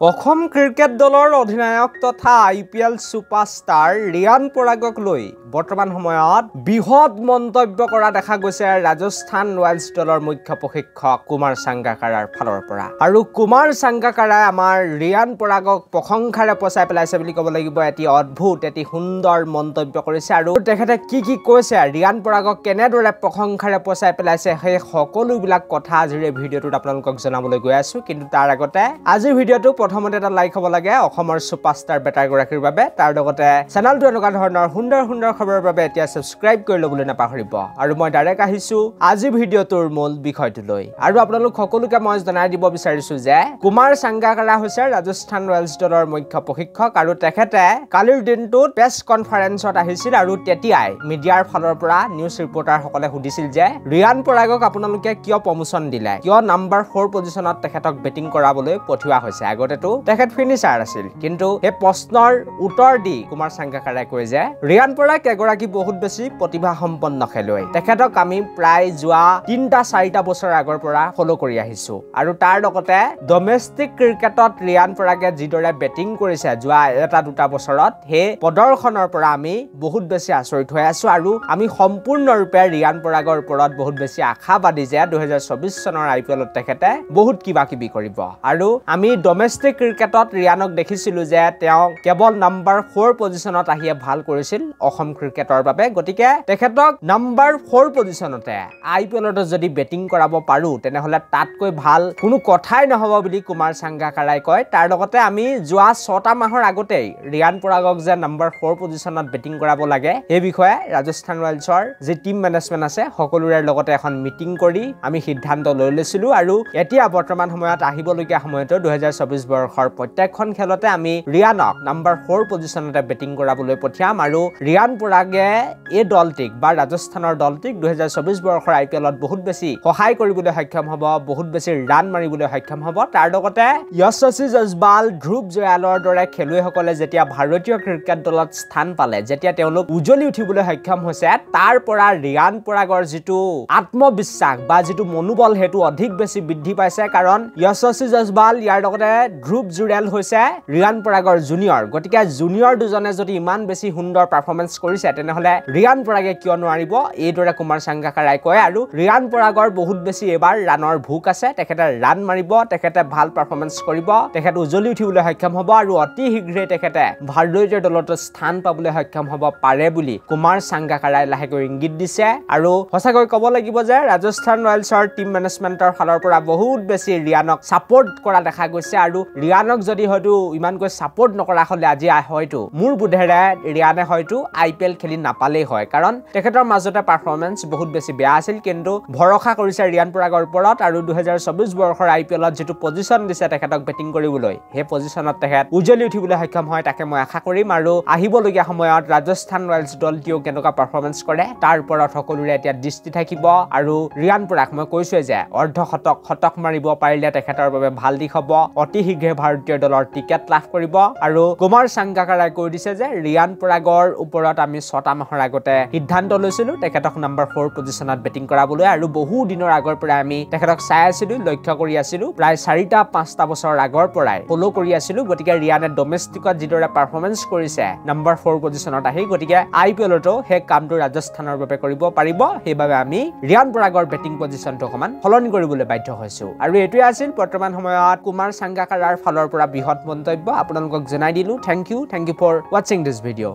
Assam cricket দলৰ অধিনায়ক তথা IPL সুপাৰষ্টাৰ ৰিয়ান পৰাগক লৈ বৰ্তমান সময়ত বৃহৎ মন্তব্য কৰা দেখা গৈছে ৰাজস্থান ৰয়েলছ দলৰ মুখ্য প্ৰশিক্ষক কুমাৰ সাংগাকাৰাৰ ফালৰ পৰা আৰু কুমাৰ সাংগাকাৰাই আমাৰ ৰিয়ান পৰাগক প্ৰশংসাৰে পচাই পেলাইছে বুলি ক'ব লাগিব এটি অদ্ভুত এটি সুন্দৰ মন্তব্য কৰিছে আৰু তেখেতে কি কৈছে ৰিয়ান পৰাগক কেনেদৰে প্ৰশংসাৰে পচাই পেলাইছে সেই সকলোবিলাক কথা আজিৰ এই ভিডিঅ'টোত আপোনালোকক জনাবলৈ গৈ আছো কিন্তু তাৰ আগতে আজিৰ ভিডিঅ'টো প্ৰথমতে এটা লাইক হ'ব লাগে অসমৰ সুপাৰষ্টাৰ বেটাৰ গৰাকীৰ বাবে তাৰ লগতে চেনেলটো এনেকুৱা ধৰণৰ সুন্দৰ খবৰৰ বাবে এতিয়া সাবস্ক্ৰাইব কৰি ল'বলৈ নাপাহৰিব আৰু মই ডাইৰেক্ট আহিছো আজি ভিডিঅ'টোৰ মূল বিষয়টোলৈ আৰু আপোনালোক সকলোকে মই জনাই দিব বিচাৰিছো যে কুমাৰ সাংগাকাৰা হৈছে ৰাজস্থান ৰয়েলছ দলৰ মুখ্য প্ৰশিক্ষক আৰু তেখেতে কালিৰ দিনটোত প্ৰেছ কনফাৰেন্সত আহিছিল আৰু তেতিয়াই মিডিয়াৰ ফালৰ পৰা নিউজ ৰিপৰ্টাৰ সকলে সুধিছিল যে ৰিয়ান পৰাগক আপোনালোকে কিয় প্ৰমোশন দিলে কিয় নাম্বাৰ 4 পজিশনত তেখেতক বেটিং কৰাবলৈ পঠিওৱা হৈছে আগতেটো তেখেত ফিনিচাৰ আছিল কিন্তু এই প্ৰশ্নৰ উত্তৰ দি কুমাৰ সাংগাকাৰাই কয় যে ৰিয়ান পৰাগ এগৰাকী বহুত বেছি প্ৰতিভা সম্পন্ন খেলুৱৈ তেখেতক আমি প্ৰায় যোৱা 3-4 বছৰ আগৰ পৰা ফলো কৰি আহিছো আৰু তাৰ লগতে ডমেষ্টিক ক্ৰিকেটত ৰিয়ান পৰাগে যিদৰে বেটিং কৰিছে যোৱা 1-2 বছৰত হে প্ৰদৰ্শনৰ পৰা আমি বহুত বেছি আচৰিত হৈ আছো আৰু আমি সম্পূৰ্ণৰূপে ৰিয়ান পৰাগৰ ওপৰত বহুত বেছি আশাবাদী যে 2024 চনৰ IPLত তেখেতে বহুত কিবা কিবি কৰিব আৰু আমি ডমেষ্টিক ক্ৰিকেটত ৰিয়ানক দেখিছিলো যে তেওঁ কেৱল নাম্বাৰ 4 পজিশনত আহিয়ে ভাল কৰিছিল অসম ক্ৰিকেটৰ বাবে গতিকে তেখেতক নাম্বাৰ 4 পজিশনতে IPLত যদি বেটিং কৰাব পাৰো তেনেহলে তাতকৈ ভাল কোনো কথাই নহব বুলি কুমাৰ সাংগাকাৰাই কয় তাৰ লগতে আমি যোৱা 6টা মাহৰ আগতেই ৰিয়ান পৰাগক যে নাম্বাৰ 4 পজিশনত বেটিং কৰাব লাগে এই বিষয়ে ৰাজস্থান ৰয়েলছৰ যি টিম মেনেজমেন্ট আছে সকলোৰে লগতে এখন মিটিং কৰি আমি সিদ্ধান্ত লৈ লৈছিলো আৰু এতিয়া বৰ্তমান সময়ত আহিবলগীয়া সময়তো 2024 বৰ্ষৰ প্ৰত্যেকখন খেলতে আমি ৰিয়ানক নাম্বাৰ 4 পজিশনতে বেটিং কৰাবলৈ পঠিয়াম আৰু ৰিয়ান পৰাগে এই দলটিক বা ৰাজস্থানৰ দলটিক 2024 বৰ্ষৰ IPLত বহুত বেছি সহায় কৰিবলৈ সক্ষম হ'ব বহুত বেছি ৰান মাৰিবলৈ সক্ষম হ'ব তাৰ লগতে যশস্বী জয়সৱাল ধ্ৰুৱ জয়ালৰ দৰে খেলুৱৈসকলে যেতিয়া ভাৰতীয় ক্ৰিকেট দলত স্থান পালে যেতিয়া তেওঁলোক উজ্বলি উঠিবলৈ সক্ষম হৈছে তাৰ পৰা ৰিয়ান পৰাগৰ যিটো আত্মবিশ্বাস বা যিটো মনোবল হেতু অধিক বেছি বৃদ্ধি পাইছে কাৰণ যশস্বী জয়সৱাল ইয়াৰ লগতে ধ্ৰুৱ জুৰেল হৈছে ৰিয়ান পৰাগৰ জুনিয়ৰ গতিকে জুনিয়ৰ দুজনে যদি ইমান বেছি সুন্দৰ পাৰফৰমেন্স কৰিছে তেনেহলে ৰিয়ান পৰাগে কিয় নোৱাৰিব এইদৰে কুমাৰ সাংগাকাৰাই কয় আৰু ৰিয়ান পৰাগৰ বহুত বেছি এবাৰ ৰানৰ ভোক আছে তেখেতে ৰান মাৰিব তেখেতে ভাল পাৰফৰমেন্স কৰিব তেখেত উজ্বলি উঠিবলৈ সক্ষম হ'ব আৰু অতি শীঘ্ৰে তেখেতে ভাৰতীয় দলত স্থান পাবলৈ সক্ষম হ'ব পাৰে বুলি কুমাৰ সাংগাকাৰাই লাহেকৈ ইংগিত দিছে আৰু সঁচাকৈ ক'ব লাগিব যে ৰাজস্থান ৰয়েলছৰ টিম মেনেজমেন্টৰ ফালৰ পৰা বহুত বেছি ৰিয়ানক সাপোৰ্ট কৰা দেখা গৈছে আৰু ৰিয়ানক যদি হয়তো ইমানকৈ সাপোৰ্ট নকৰা হলে আজি হয়তো মোৰ বুধেৰে ৰিয়ানে হয়তো IPL খেলি নাপালেই হয় কাৰণ তেখেতৰ মাজতে পাৰফৰমেন্স বহুত বেছি বেয়া আছিল কিন্তু ভৰসা কৰিছে ৰিয়ান পৰাগৰ ওপৰত আৰু 2024 বৰ্ষৰ IPLত যেটো পজিশন দিছে তেখেতক বেটিং কৰিবলৈ হে পজিশনত তেখেত উজ্বলি উঠিবলৈ সক্ষম হয় তাকে মই আশা কৰিম আৰু আহিবলগীয়া সময়ত ৰাজস্থান ৰয়েলছ দলটিও কেনেকুৱা পাৰফৰমেন্স কৰে তাৰ ওপৰত সকলোৰে এতিয়া দৃষ্টি থাকিব আৰু ৰিয়ান পৰাগ মই কৈছো যে অৰ্ধশতক মাৰিব পাৰিলে তেখেতৰ বাবে ভাল দিশ হ'ব অতি শীঘ্ৰে ভাৰতীয় দলৰ টিকেট লাভ কৰিব আৰু কুমাৰ সাংগাকাৰাই কৈ দিছে যে ৰিয়ান পৰাগৰ ওপৰত আমি 6টা মাহৰ আগতে সিদ্ধান্ত লৈছিলো তেখেতক নাম্বাৰ 4 পজিশনত বেটিং কৰাবলৈ আৰু বহু দিনৰ আগৰ পৰা আমি তেখেতক চাই আছিলো লক্ষ্য কৰি আছিলো প্ৰায় 4-5টা বছৰ আগৰ পৰাই ফলো কৰি আছিলো গতিকে ৰিয়ানে ডমেষ্টিকত যিদৰে পাৰফৰমেন্স কৰিছে নাম্বাৰ 4 পজিশনত আহি গতিকে IPLতো হে কামটো ৰাজস্থানৰ বাবে কৰিব পাৰিব সেইবাবে আমি ৰিয়ান পৰাগৰ বেটিং পজিশনটো অকমান সলনি কৰিবলৈ বাধ্য হৈছো আৰু এটোই আছিল বৰ্তমান সময়ত কুমাৰ সাংগাকাৰাৰ ফালৰ পৰা বৃহৎ মন্তব্য আপোনালোকক জনাই দিলো thank you for watching this video